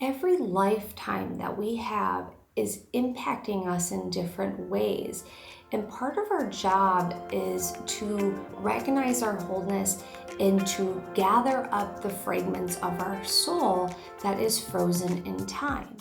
every lifetime that we have is impacting us in different ways. And part of our job is to recognize our wholeness and to gather up the fragments of our soul that is frozen in time.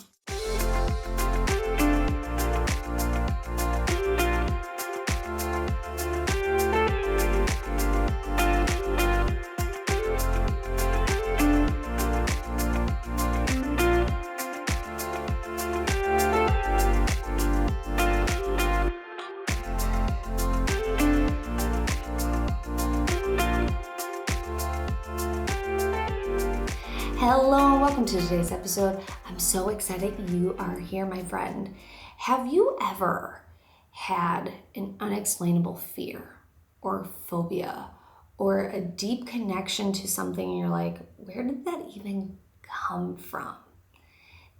Hello and welcome to today's episode. I'm so excited you are here, my friend. Have you ever had an unexplainable fear or phobia or a deep connection to something and you're like, where did that even come from?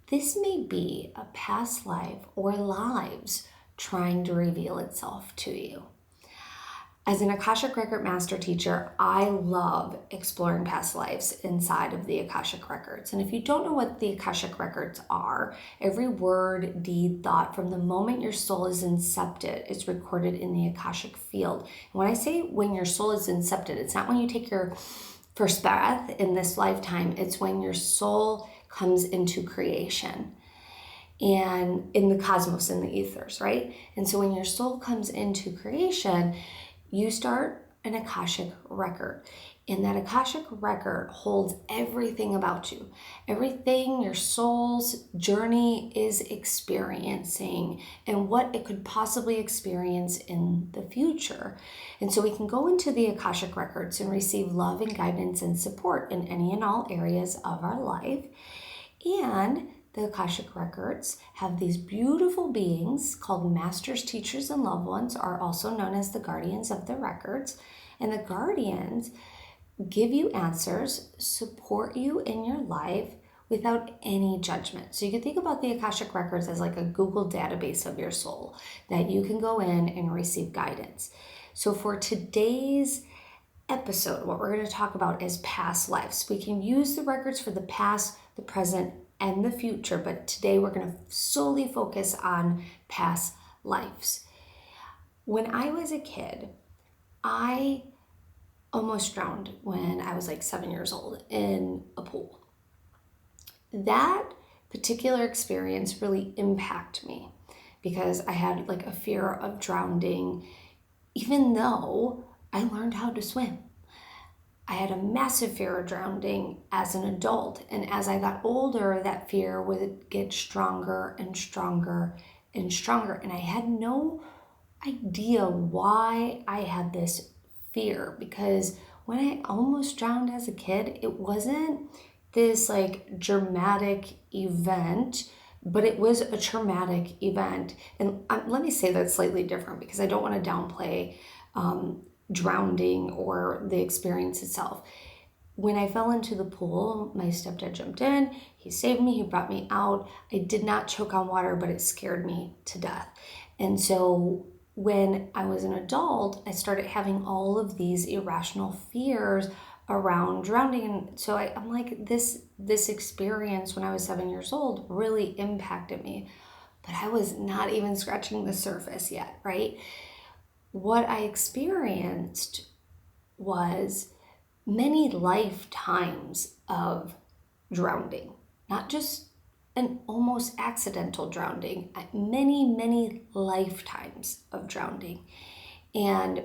This may be a past life or lives trying to reveal itself to you. As an Akashic Record Master Teacher, I love exploring past lives inside of the Akashic Records. And if you don't know what the Akashic Records are, every word, deed, thought from the moment your soul is incepted is recorded in the Akashic field. And when I say when your soul is incepted, it's not when you take your first breath in this lifetime. It's when your soul comes into creation and in the cosmos, in the ethers, right? And so when your soul comes into creation, you start an Akashic record, and that Akashic record holds everything about you, everything your soul's journey is experiencing and what it could possibly experience in the future. And so we can go into the Akashic records and receive love and guidance and support in any and all areas of our life. And the Akashic Records have these beautiful beings called masters, teachers, and loved ones, are also known as the guardians of the records. And the guardians give you answers, support you in your life without any judgment. So you can think about the Akashic Records as like a Google database of your soul that you can go in and receive guidance. So for today's episode, what we're going to talk about is past lives. We can use the records for the past, the present, and the future, but today we're going to solely focus on past lives. When I was a kid, I almost drowned when I was like 7 years old in a pool. That particular experience really impacted me because I had like a fear of drowning, even though I learned how to swim. I had a massive fear of drowning as an adult, and as I got older, that fear would get stronger and stronger and stronger, and I had no idea why I had this fear, because when I almost drowned as a kid, it wasn't this like dramatic event, but it was a traumatic event. And let me say that slightly different because I don't want to downplay drowning or the experience itself. When I fell into the pool, my stepdad jumped in, he saved me, he brought me out. I did not choke on water, but it scared me to death. And so when I was an adult, I started having all of these irrational fears around drowning. And so I'm like, this experience when I was 7 years old really impacted me, but I was not even scratching the surface yet, right? What I experienced was many lifetimes of drowning, not just an almost accidental drowning, many lifetimes of drowning. And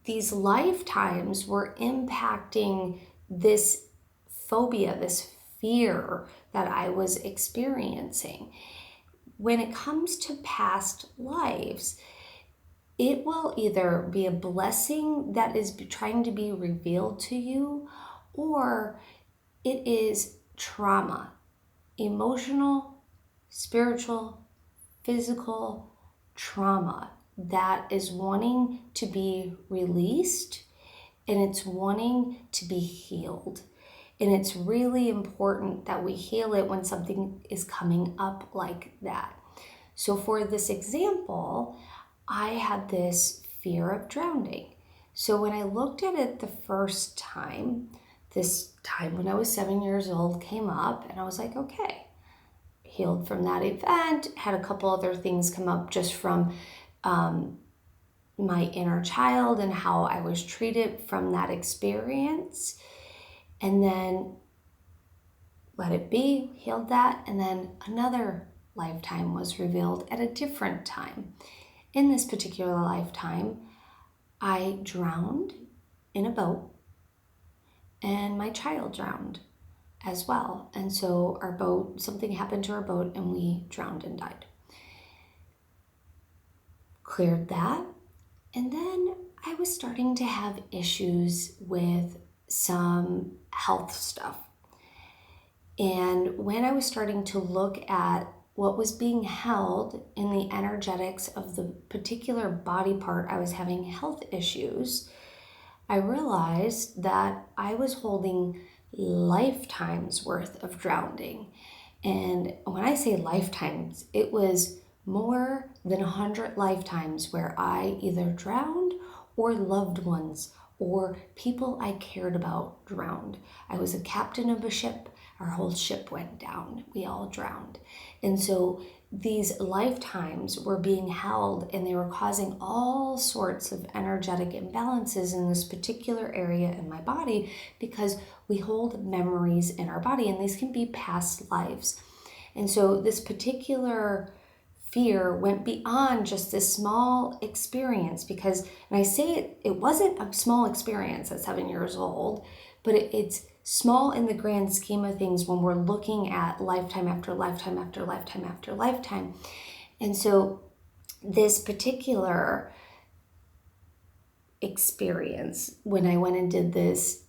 these lifetimes were impacting this phobia, this fear that I was experiencing. When it comes to past lives, it will either be a blessing that is trying to be revealed to you, or it is trauma, emotional, spiritual, physical trauma that is wanting to be released, and it's wanting to be healed. And it's really important that we heal it when something is coming up like that. So for this example, I had this fear of drowning. So when I looked at it the first time, this time when I was 7 years old came up, and I was like, okay, healed from that event, had a couple other things come up just from my inner child and how I was treated from that experience, and then let it be, healed that, and then another lifetime was revealed at a different time. In this particular lifetime, I drowned in a boat, and my child drowned as well. And so our boat, something happened to our boat, and we drowned and died. Cleared that, and then I was starting to have issues with some health stuff. And when I was starting to look at what was being held in the energetics of the particular body part I was having health issues, I realized that I was holding lifetimes worth of drowning. And when I say lifetimes, it was more than 100 lifetimes where I either drowned or loved ones or people I cared about drowned. I was a captain of a ship. Our whole ship went down. We all drowned. And so these lifetimes were being held, and they were causing all sorts of energetic imbalances in this particular area in my body, because we hold memories in our body, and these can be past lives. And so this particular fear went beyond just this small experience, because, and I say it wasn't a small experience at 7 years old, but it's small in the grand scheme of things when we're looking at lifetime after lifetime after lifetime after lifetime. And so this particular experience, when I went and did this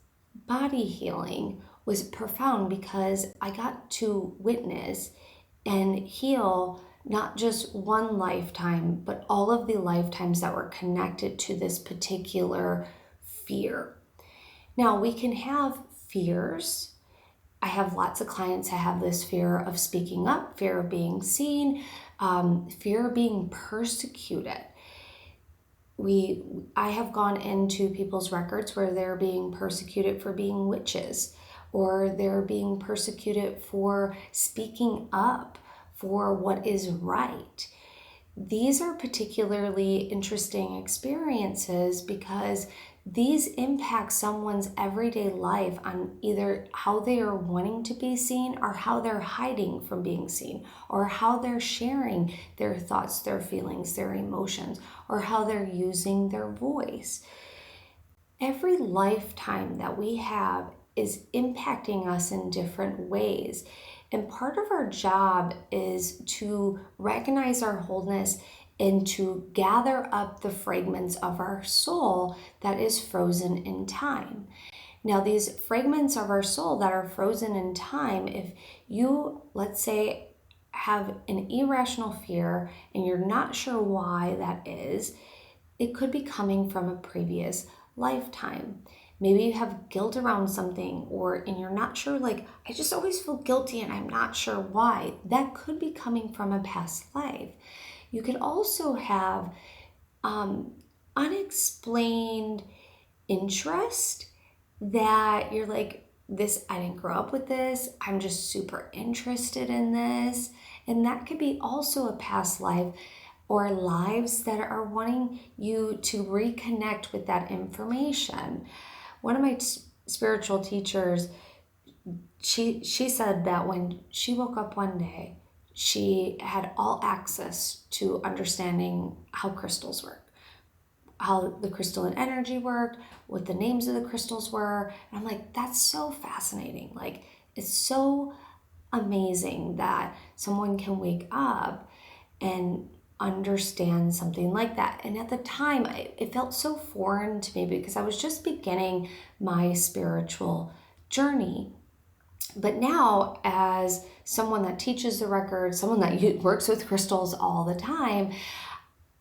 body healing, was profound, because I got to witness and heal not just one lifetime, but all of the lifetimes that were connected to this particular fear. Now, we can have fears. I have lots of clients that have this fear of speaking up, fear of being seen, fear of being persecuted. I have gone into people's records where they're being persecuted for being witches, or they're being persecuted for speaking up for what is right. These are particularly interesting experiences because these impact someone's everyday life on either how they are wanting to be seen, or how they're hiding from being seen, or how they're sharing their thoughts, their feelings, their emotions, or how they're using their voice. Every lifetime that we have is impacting us in different ways. And part of our job is to recognize our wholeness and to gather up the fragments of our soul that is frozen in time. Now, these fragments of our soul that are frozen in time, if you, let's say, have an irrational fear and you're not sure why that is, it could be coming from a previous lifetime. Maybe you have guilt around something, and you're not sure, like, I just always feel guilty and I'm not sure why. That could be coming from a past life. You could also have unexplained interest that you're like, this, I didn't grow up with this. I'm just super interested in this. And that could be also a past life, or lives that are wanting you to reconnect with that information. One of my spiritual teachers, she said that when she woke up one day, she had all access to understanding how crystals work, how the crystalline energy worked, what the names of the crystals were. And I'm like, that's so fascinating. Like, it's so amazing that someone can wake up and understand something like that. And at the time, it felt so foreign to me because I was just beginning my spiritual journey. But now, as someone that teaches the record, someone that works with crystals all the time,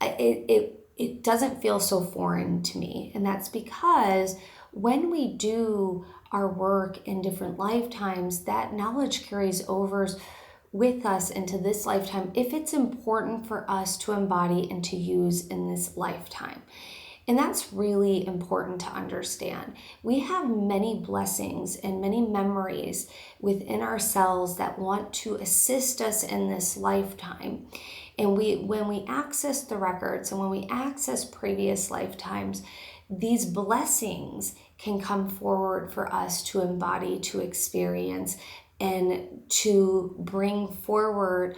it doesn't feel so foreign to me. And that's because when we do our work in different lifetimes, that knowledge carries over with us into this lifetime if it's important for us to embody and to use in this lifetime. And that's really important to understand. We have many blessings and many memories within ourselves that want to assist us in this lifetime. And when we access the records and when we access previous lifetimes, these blessings can come forward for us to embody, to experience, and to bring forward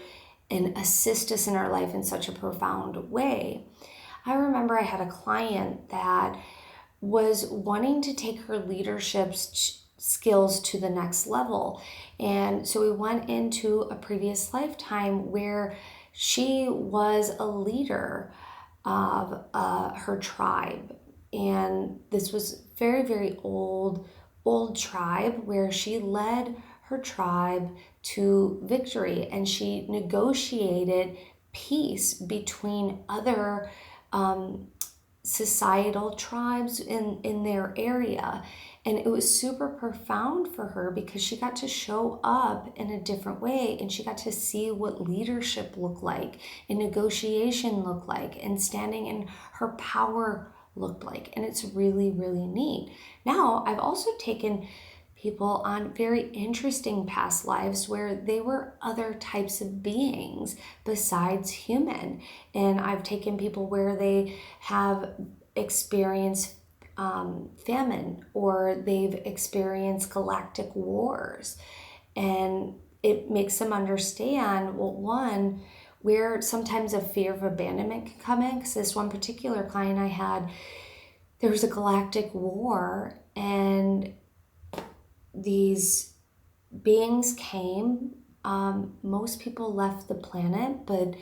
and assist us in our life in such a profound way. I remember I had a client that was wanting to take her leadership skills to the next level. And so we went into a previous lifetime where she was a leader of her tribe. And this was very, very old tribe where she led her tribe to victory, and she negotiated peace between other societal tribes in their area. And it was super profound for her because she got to show up in a different way, and she got to see what leadership looked like and negotiation looked like and standing in her power looked like. And it's really, really neat. Now, I've also taken people on very interesting past lives where they were other types of beings besides human. And I've taken people where they have experienced famine, or they've experienced galactic wars. And it makes them understand, well, one, where sometimes a fear of abandonment can come in. Because this one particular client I had, there was a galactic war, and these beings came. Most people left the planet, but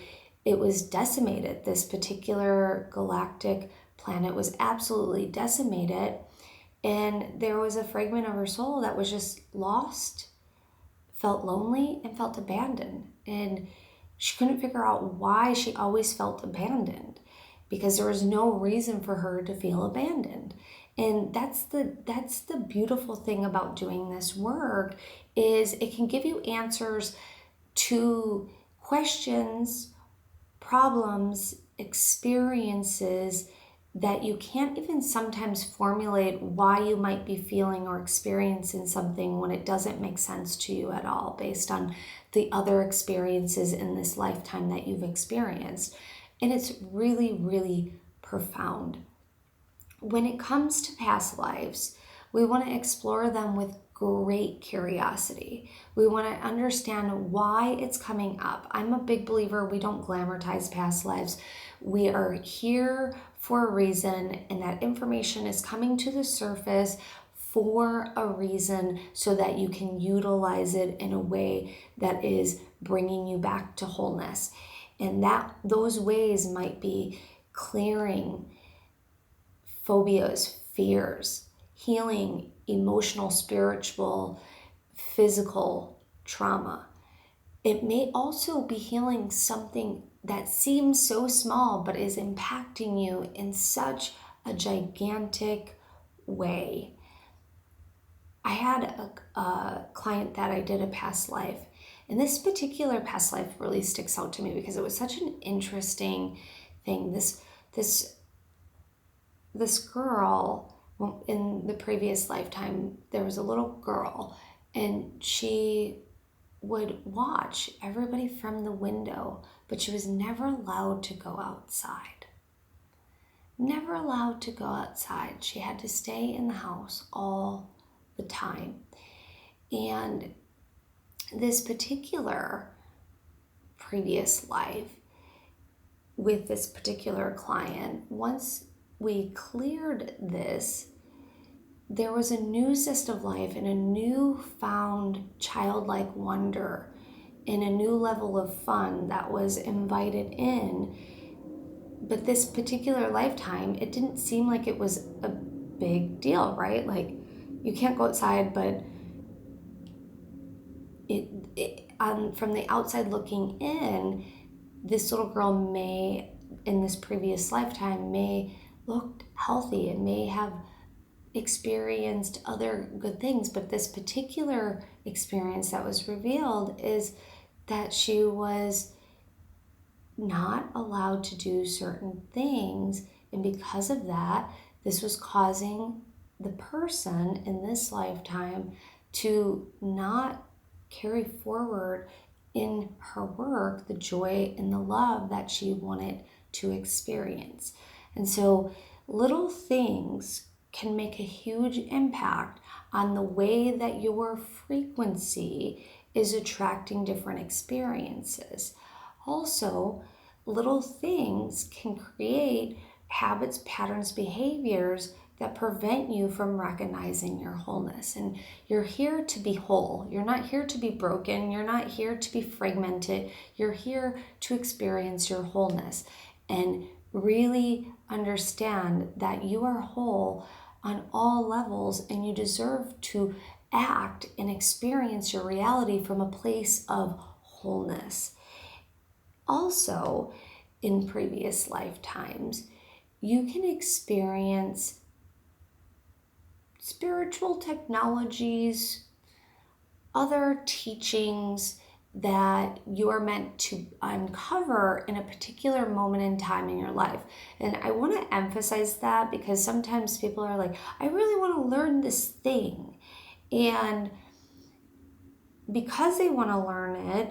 it was decimated. This particular galactic planet was absolutely decimated, and there was a fragment of her soul that was just lost, felt lonely, and felt abandoned. And she couldn't figure out why she always felt abandoned, because there was no reason for her to feel abandoned. And that's the beautiful thing about doing this work, is it can give you answers to questions, problems, experiences that you can't even sometimes formulate why you might be feeling or experiencing something when it doesn't make sense to you at all based on the other experiences in this lifetime that you've experienced. And it's really, really profound. When it comes to past lives, we want to explore them with great curiosity. We want to understand why it's coming up. I'm a big believer we don't glamorize past lives. We are here for a reason, and that information is coming to the surface for a reason so that you can utilize it in a way that is bringing you back to wholeness. And that those ways might be clearing phobias, fears, healing emotional, spiritual, physical trauma. It may also be healing something that seems so small but is impacting you in such a gigantic way. I had a client that I did a past life, and this particular past life really sticks out to me because it was such an interesting thing. This girl, in the previous lifetime, there was a little girl, and she would watch everybody from the window, but she was never allowed to go outside. Never allowed to go outside. She had to stay in the house all the time. And this particular previous life with this particular client, once we cleared this, there was a new zest of life and a newfound childlike wonder and a new level of fun that was invited in. But this particular lifetime, it didn't seem like it was a big deal, right? Like, you can't go outside, but from the outside looking in, this little girl may, in this previous lifetime, may look healthy and may have experienced other good things. But this particular experience that was revealed is that she was not allowed to do certain things And because of that, this was causing the person in this lifetime to not carry forward in her work the joy and the love that she wanted to experience. And so little things can make a huge impact on the way that your frequency is attracting different experiences. Also, little things can create habits, patterns, behaviors that prevent you from recognizing your wholeness. And you're here to be whole. You're not here to be broken. You're not here to be fragmented. You're here to experience your wholeness and really understand that you are whole on all levels, and you deserve to act and experience your reality from a place of wholeness. Also, in previous lifetimes, you can experience spiritual technologies, other teachings that you are meant to uncover in a particular moment in time in your life. And I want to emphasize that because sometimes people are like, I really want to learn this thing. And because they want to learn it,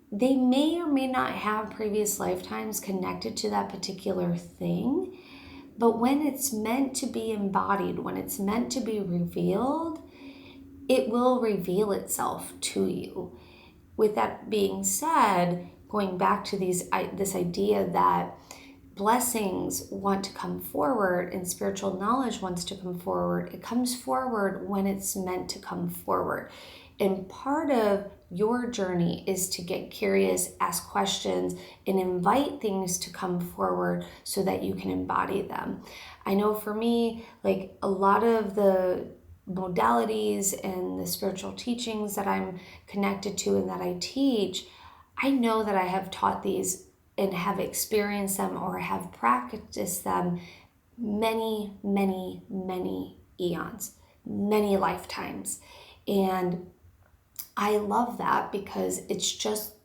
they may or may not have previous lifetimes connected to that particular thing. But when it's meant to be embodied, when it's meant to be revealed, it will reveal itself to you. With that being said, going back to this idea that blessings want to come forward and spiritual knowledge wants to come forward, it comes forward when it's meant to come forward. And part of your journey is to get curious, ask questions, and invite things to come forward so that you can embody them. I know for me, like a lot of the modalities and the spiritual teachings that I'm connected to and that I teach, I know that I have taught these and have experienced them or have practiced them many, many, many eons, many lifetimes. And I love that because it's just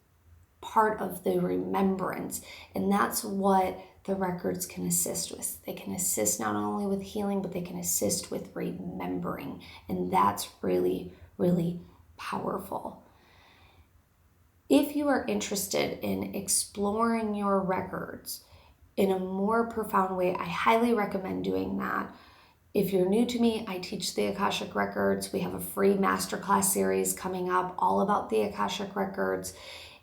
part of the remembrance. And that's what the records can assist with. They can assist not only with healing, but they can assist with remembering. And that's really, really powerful. If you are interested in exploring your records in a more profound way, I highly recommend doing that. If you're new to me, I teach the Akashic Records. We have a free masterclass series coming up all about the Akashic Records.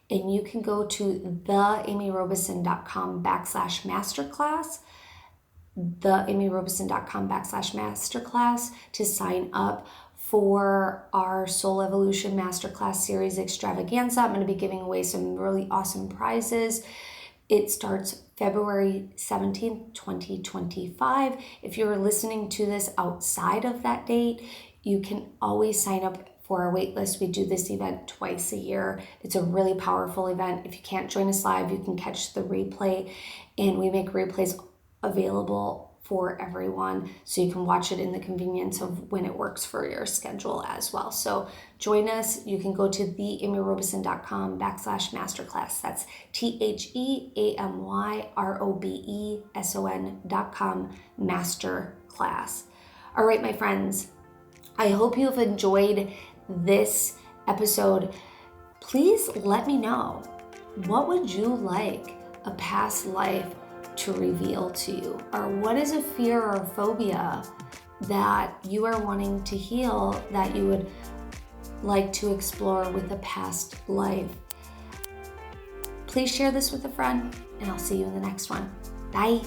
And you can go to theamyrobeson.com/masterclass, theamyrobeson.com/masterclass to sign up for our Soul Evolution Masterclass Series Extravaganza. I'm going to be giving away some really awesome prizes. It starts February 17th, 2025. If you're listening to this outside of that date, you can always sign up for our wait list. We do this event twice a year. It's a really powerful event. If you can't join us live, you can catch the replay, and we make replays available for everyone so you can watch it in the convenience of when it works for your schedule as well. So join us. You can go to theamyrobeson.com/masterclass. That's TheamyRobeson.com masterclass. All right, my friends, I hope you have enjoyed this episode. Please let me know, what would you like a past life to reveal to you? Or what is a fear or a phobia that you are wanting to heal that you would like to explore with a past life? Please share this with a friend, and I'll see you in the next one. Bye.